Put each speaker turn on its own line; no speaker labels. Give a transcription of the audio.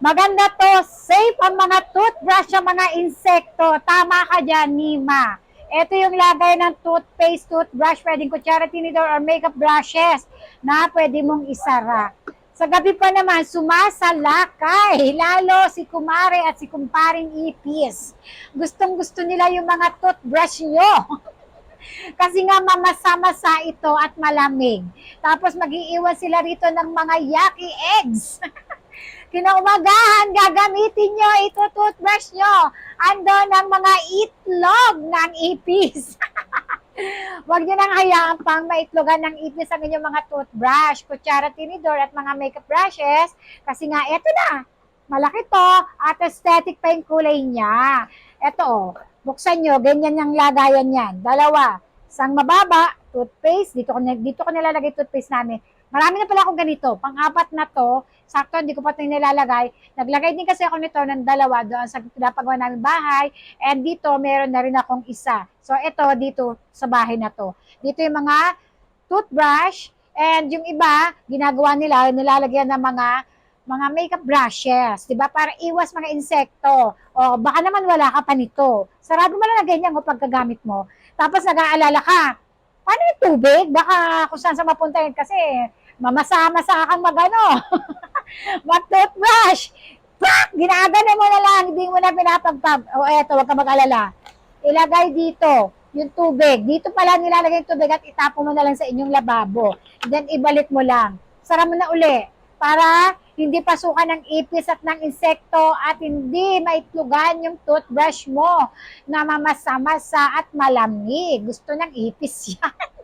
Maganda to, safe ang mga toothbrush sa mga insekto. Tama ka dyan, Nima. Ito yung lagay ng toothpaste, toothbrush, pwedeng kutsara, tinidor, or makeup brushes na pwede mong isara. Sa gabi pa naman, sumasalakay, lalo si kumare at si kumparing ipis. Gustong-gusto nila yung mga toothbrush nyo. Kasi nga mamasa-masa ito at malamig. Tapos mag-iiwan sila rito ng mga yucky eggs. Kinaumagahan, gagamitin nyo ito toothbrush nyo. Ando ng mga itlog ng ipis. Huwag nyo nang hayaan pang maitlogan ng ipis ang inyong mga toothbrush, kutsara, tinidor at mga makeup brushes. Kasi nga, eto na. Malaki to at aesthetic pa yung kulay niya. Eto buksan nyo, ganyan yung lagayan yan. Dalawa. Isang mababa, toothpaste. Dito ko nilalagay toothpaste namin. Marami na pala akong ganito. Pang-apat na to. Sakto, hindi ko pa ito nilalagay. Naglagay din kasi ako nito ng dalawa doon sa pinapagawa namin bahay. And dito, meron na rin akong isa. So, ito, dito sa bahay na to. Dito yung mga toothbrush. And yung iba, ginagawa nila, nilalagyan ng mga makeup brushes, 'di ba? Para iwas mga insekto. O baka naman wala ka pa nito. Sarado mo na ganyan pagkagamit mo. Tapos nag-aalala ka, paano yung tubig? Baka kung saan sa mapunta yun kasi mamasa-masa kang magano. Mag-toothbrush. Pak! Ginagano mo na lang, hindi mo na pinapagpag. O eto, wag ka mag-alala. Ilagay dito yung tubig. Dito pala nilalagay yung tubig at itapon mo na lang sa inyong lababo. Then ibalik mo lang. Sara mo na uli para hindi pasukan ng ipis at ng insekto at hindi maitlugan yung toothbrush mo na mamasa-masa at malamig. Gusto ng ipis yan.